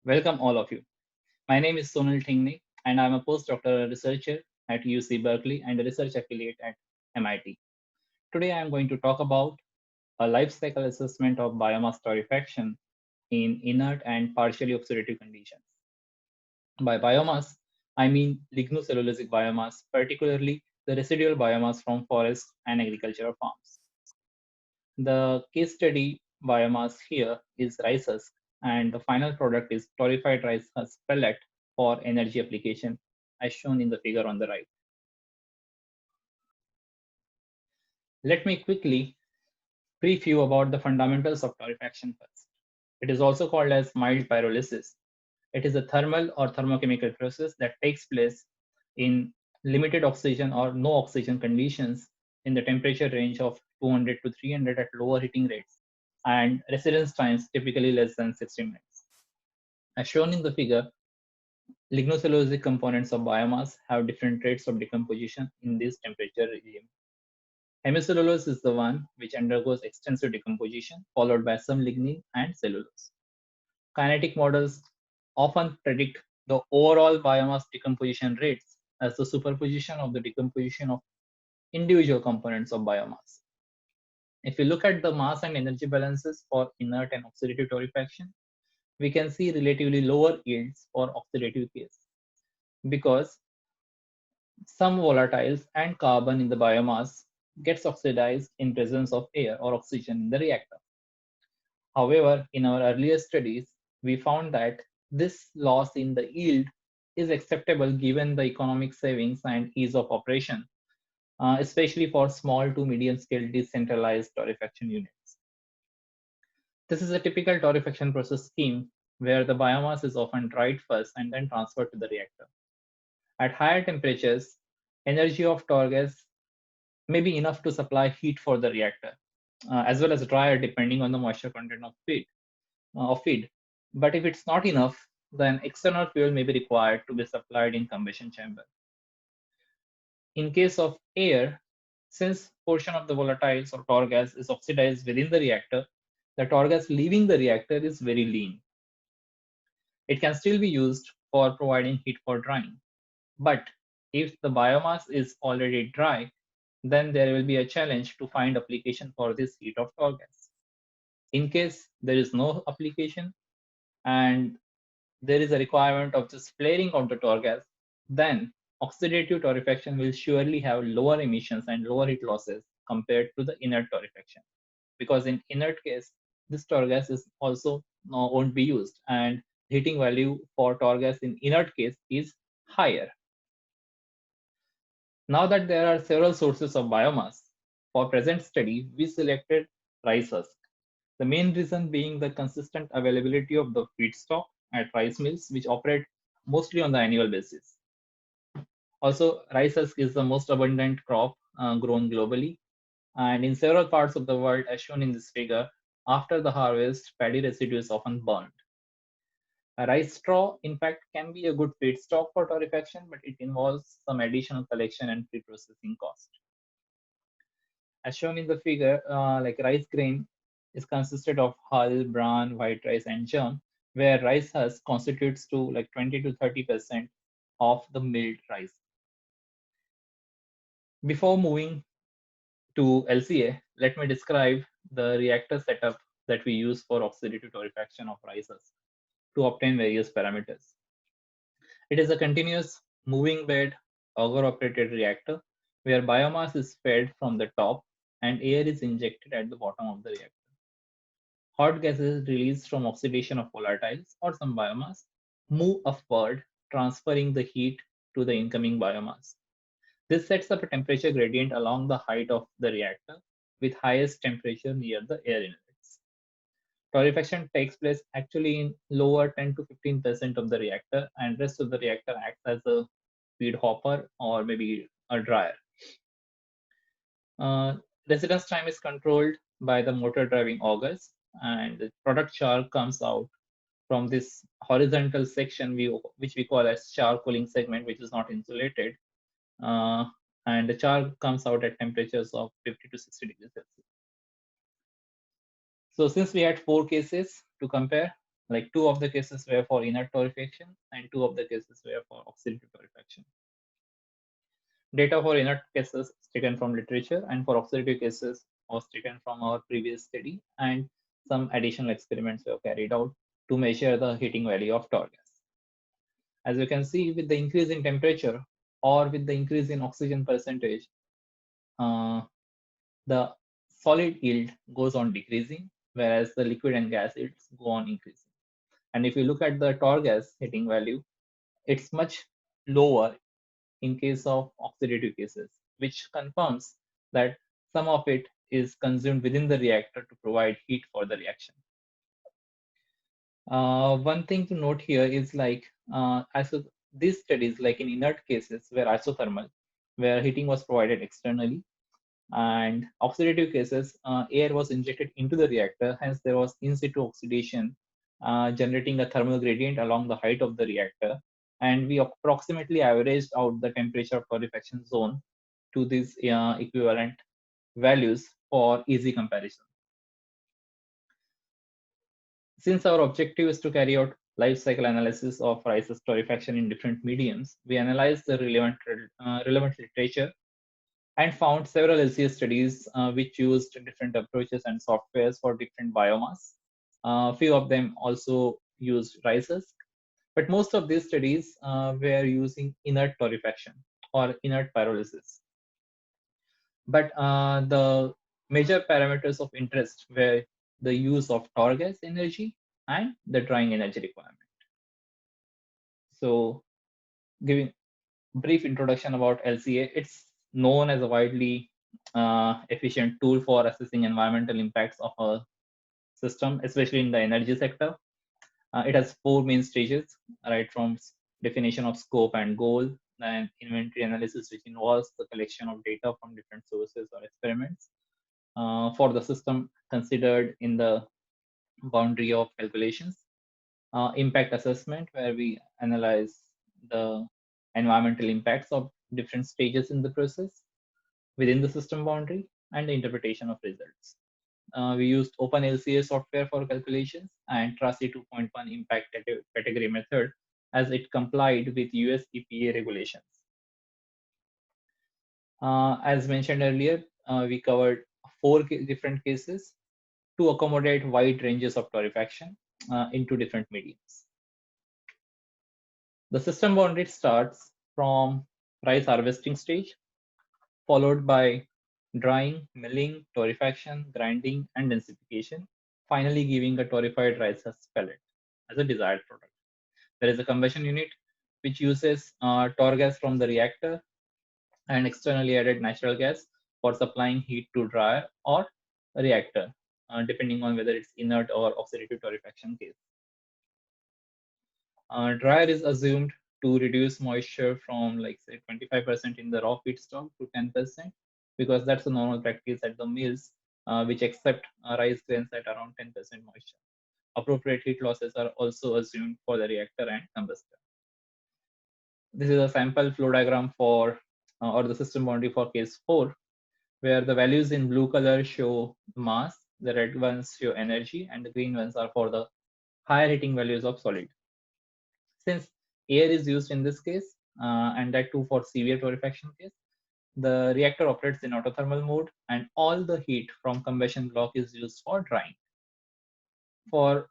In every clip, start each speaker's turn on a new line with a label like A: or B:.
A: Welcome all of you. My name is Sonal Thingne and I'm a postdoctoral researcher at UC Berkeley and a research affiliate at MIT. Today I am going to talk about a life cycle assessment of biomass torrefaction in inert and partially oxidative conditions. By biomass, I mean lignocellulosic biomass, particularly the residual biomass from forests and agricultural farms. The case study biomass here is rice husk, and the final product is torrefied rice husk pellet for energy application, as shown in the figure on the right. Let me quickly brief you about the fundamentals of torrefaction first. It is also called as mild pyrolysis. It is a thermal or thermochemical process that takes place in limited oxygen or no oxygen conditions in the temperature range of 200 to 300 at lower heating rates, and residence times typically less than 60 minutes. As shown in the figure, lignocellulosic components of biomass have different rates of decomposition in this temperature regime. Hemicellulose is the one which undergoes extensive decomposition, followed by some lignin and cellulose. Kinetic models often predict the overall biomass decomposition rates as the superposition of the decomposition of individual components of biomass. If we look at the mass and energy balances for inert and oxidative torrefaction, we can see relatively lower yields for oxidative case because some volatiles and carbon in the biomass gets oxidized in presence of air or oxygen in the reactor. However, in our earlier studies, we found that this loss in the yield is acceptable given the economic savings and ease of operation, especially for small to medium scale decentralized torrefaction units. This is a typical torrefaction process scheme where the biomass is often dried first and then transferred to the reactor. At higher temperatures, energy of torr gas may be enough to supply heat for the reactor, as well as dryer depending on the moisture content of feed. But if it's not enough, then external fuel may be required to be supplied in combustion chamber. In case of air, since portion of the volatiles or torr gas is oxidized within the reactor, the torr gas leaving the reactor is very lean. It can still be used for providing heat for drying. But if the biomass is already dry, then there will be a challenge to find application for this heat of torr gas. In case there is no application and there is a requirement of just flaring of the torr gas, then oxidative torrefaction will surely have lower emissions and lower heat losses compared to the inert torrefaction. Because in inert case, this torr gas is also won't be used, and heating value for torr gas in inert case is higher. Now that there are several sources of biomass, for present study, we selected rice husk. The main reason being the consistent availability of the feedstock at rice mills, which operate mostly on the annual basis. Also, rice husk is the most abundant crop grown globally. And in several parts of the world, as shown in this figure, after the harvest, paddy residue is often burned. A rice straw, in fact, can be a good feedstock for torrefaction, but it involves some additional collection and pre-processing cost. As shown in the figure, like rice grain is consisted of hull, bran, white rice, and germ, where rice husk constitutes to like 20 to 30% of the milled rice. Before moving to LCA, let me describe the reactor setup that we use for oxidative torrefaction of rice husk to obtain various parameters. It is a continuous moving bed auger operated reactor where biomass is fed from the top and air is injected at the bottom of the reactor. Hot gases released from oxidation of volatiles or some biomass move upward, transferring the heat to the incoming biomass. This sets up a temperature gradient along the height of the reactor with highest temperature near the air inlets. Torrefaction takes place actually in lower 10 to 15% of the reactor, and rest of the reactor acts as a feed hopper or maybe a dryer. Residence time is controlled by the motor driving augers, and the product char comes out from this horizontal section which we call as char cooling segment, which is not insulated. And the char comes out at temperatures of 50 to 60 degrees Celsius. So since we had 4 cases to compare, Like 2 of the cases were for inert torrefaction and 2 of the cases were for oxidative torrefaction. Data for inert cases is taken from literature, and for oxidative cases was taken from our previous study, and some additional experiments were carried out to measure the heating value of tar gas. As you can see, with the increase in temperature or with the increase in oxygen percentage, the solid yield goes on decreasing, whereas the liquid and gas yields go on increasing. And if you look at the tar gas heating value, it's much lower in case of oxidative cases, which confirms that some of it is consumed within the reactor to provide heat for the reaction. One thing to note here is like these studies, like in inert cases, were isothermal, where heating was provided externally, and oxidative cases, air was injected into the reactor, hence there was in situ oxidation, generating a thermal gradient along the height of the reactor, and we approximately averaged out the temperature of torrefaction zone to these equivalent values for easy comparison. Since our objective is to carry out life cycle analysis of rice's torrefaction in different mediums, we analyzed the relevant literature and found several LCA studies which used different approaches and softwares for different biomass. A few of them also used rices, but most of these studies were using inert torrefaction or inert pyrolysis. But the major parameters of interest were the use of tar gas energy and the drying energy requirement. So, giving brief introduction about LCA, it's known as a widely efficient tool for assessing environmental impacts of a system, especially in the energy sector. It has 4 main stages, right from definition of scope and goal, and inventory analysis, which involves the collection of data from different sources or experiments for the system considered in the boundary of calculations. Impact assessment, where we analyze the environmental impacts of different stages in the process within the system boundary, and the interpretation of results. We used OpenLCA software for calculations and TRACI 2.1 impact category method, as it complied with US EPA regulations. As mentioned earlier, we covered 4 different cases to accommodate wide ranges of torrefaction into different mediums. The system boundary starts from rice harvesting stage, followed by drying, milling, torrefaction, grinding, and densification, finally giving a torrefied rice pellet as a desired product. There is a combustion unit which uses tar gas from the reactor and externally added natural gas for supplying heat to dryer or a reactor, depending on whether it's inert or oxidative torrefaction case. Dryer is assumed to reduce moisture from like say 25% in the raw feedstock to 10%, because that's the normal practice at the mills, which accept rice grains at around 10% moisture. Appropriate heat losses are also assumed for the reactor and combustor. This is a sample flow diagram for or the system boundary for case 4, where the values in blue color show mass, the red ones show energy, and the green ones are for the higher heating values of solid. Since air is used in this case, and that too for severe torrefaction case, the reactor operates in autothermal mode, and all the heat from combustion block is used for drying. For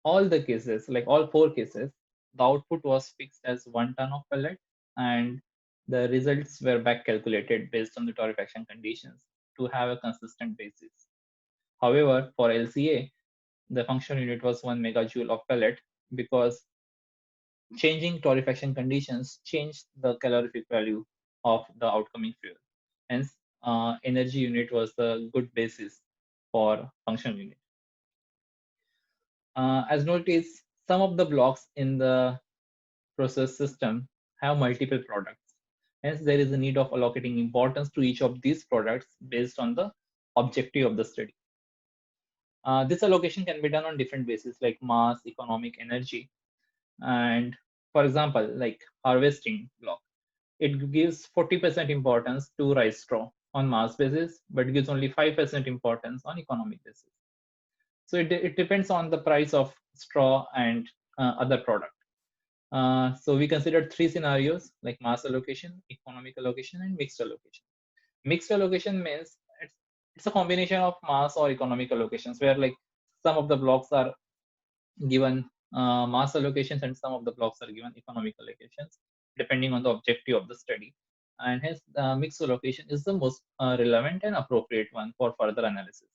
A: all the cases, like all 4 cases, the output was fixed as 1 ton of pellet, and the results were back calculated based on the torrefaction conditions to have a consistent basis. However, for LCA, the functional unit was 1 megajoule of pellet, because changing torrefaction conditions changed the calorific value of the outcoming fuel. Hence, energy unit was the good basis for functional unit. As noticed, some of the blocks in the process system have multiple products. Hence, there is a need of allocating importance to each of these products based on the objective of the study. This allocation can be done on different bases like mass, economic, energy. And for example, like harvesting block, it gives 40% importance to rice straw on mass basis, but gives only 5% importance on economic basis. So it depends on the price of straw and other product. So we considered three scenarios like mass allocation, economic allocation, and mixed allocation. Mixed allocation means it's a combination of mass or economic allocations where like some of the blocks are given mass allocations and some of the blocks are given economic allocations depending on the objective of the study. And hence mixed allocation is the most relevant and appropriate one for further analysis.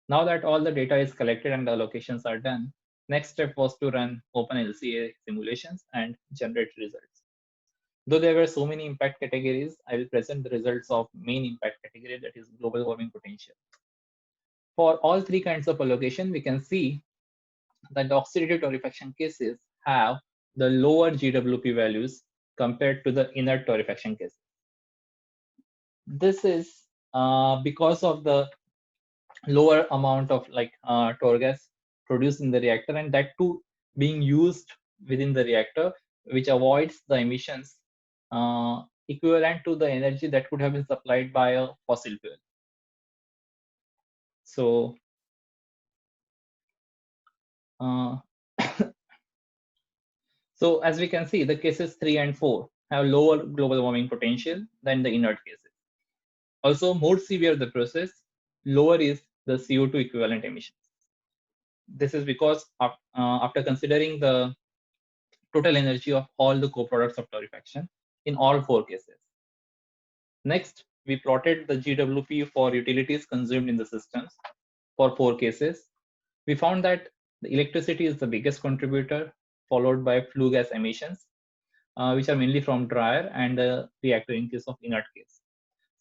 A: Now that all the data is collected and the allocations are done, next step was to run open LCA simulations and generate results. Though there were so many impact categories, I will present the results of main impact category, that is global warming potential. For all three kinds of allocation, we can see that the oxidative torrefaction cases have the lower GWP values compared to the inert torrefaction cases. This is because of the lower amount of like torr gas produced in the reactor, and that too being used within the reactor, which avoids the emissions equivalent to the energy that could have been supplied by a fossil fuel. So so as we can see, the cases 3 and 4 have lower global warming potential than the inert cases. Also, more severe the process, lower is the CO2 equivalent emissions. This is because after considering the total energy of all the co-products of torrefaction in all four cases. Next, we plotted the GWP for utilities consumed in the systems for four cases. We found that the electricity is the biggest contributor, followed by flue gas emissions, which are mainly from dryer and the reactor in case of inert case.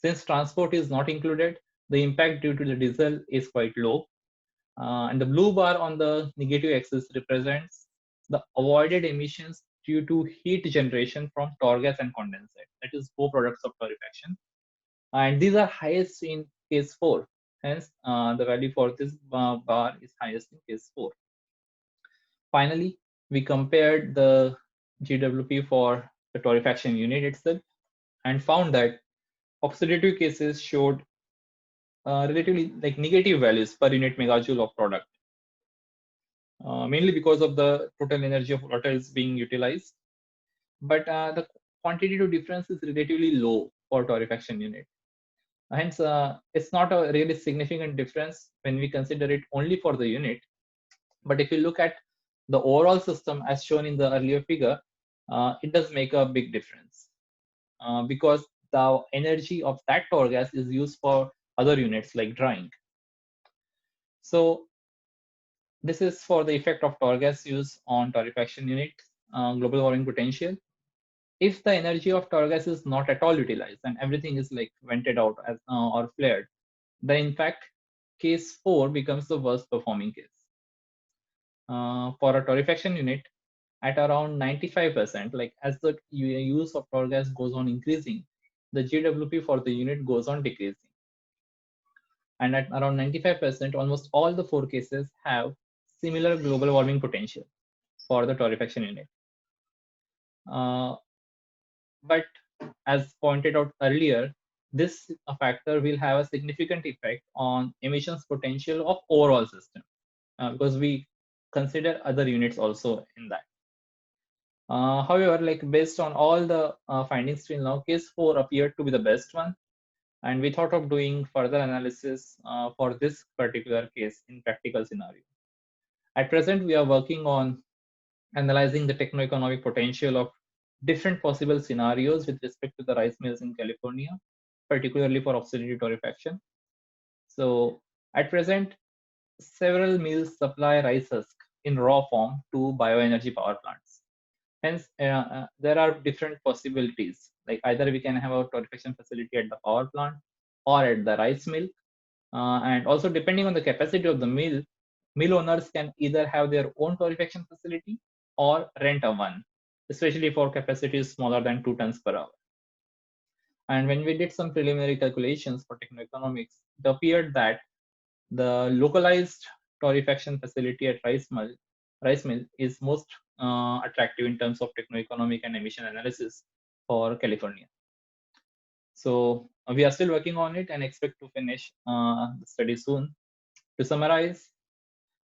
A: Since transport is not included, the impact due to the diesel is quite low. And the blue bar on the negative axis represents the avoided emissions due to heat generation from torr gas and condensate, that is co-products of torrefaction. And these are highest in case 4. Hence, the value for this bar is highest in case 4. Finally, we compared the GWP for the torrefaction unit itself and found that oxidative cases showed relatively like negative values per unit megajoule of product, mainly because of the total energy of water is being utilized. But the quantitative difference is relatively low for torrefaction unit. Hence, it's not a really significant difference when we consider it only for the unit. But if you look at the overall system as shown in the earlier figure, it does make a big difference because the energy of that torr gas is used for other units like drying. So this is for the effect of torr gas use on torrefaction unit global warming potential. If the energy of torr gas is not at all utilized and everything is like vented out as, or flared, then in fact case 4 becomes the worst performing case. For a torrefaction unit, at around 95%, like as the use of torr gas goes on increasing, the GWP for the unit goes on decreasing. And at around 95%, almost all the four cases have similar global warming potential for the torrefaction unit. But as pointed out earlier, this factor will have a significant effect on emissions potential of overall system because we consider other units also in that. However, like based on all the findings till now, case 4 appeared to be the best one, and we thought of doing further analysis for this particular case in practical scenario. At present, we are working on analyzing the techno-economic potential of different possible scenarios with respect to the rice mills in California, particularly for oxidative torrefaction. So at present, several mills supply rice husk in raw form to bioenergy power plants. Hence, there are different possibilities. Like either we can have a torrefaction facility at the power plant or at the rice mill. And also depending on the capacity of the mill, mill owners can either have their own torrefaction facility or rent a one, especially for capacities smaller than 2 tons per hour. And when we did some preliminary calculations for Techno-economics, it appeared that the localized torrefaction facility at rice mill is most attractive in terms of Techno-economic and emission analysis for California. So we are still working on it and expect to finish the study soon. To summarize,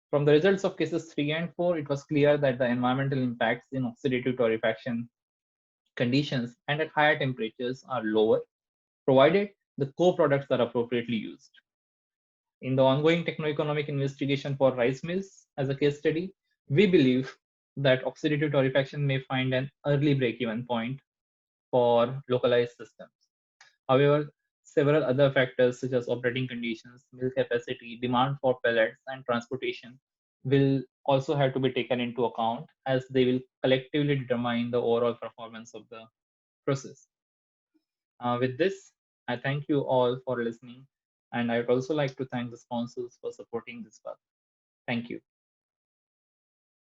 A: From the results of cases 3 and 4, it was clear that the environmental impacts in oxidative torrefaction conditions and at higher temperatures are lower, provided the co-products are appropriately used. In the ongoing techno-economic investigation for rice mills as a case study, we believe that oxidative torrefaction may find an early break-even point for localized systems. However, several other factors such as operating conditions, mill capacity, demand for pellets, and transportation will also have to be taken into account as they will collectively determine the overall performance of the process. With this, I thank you all for listening, and I would also like to thank the sponsors for supporting this work. Thank you.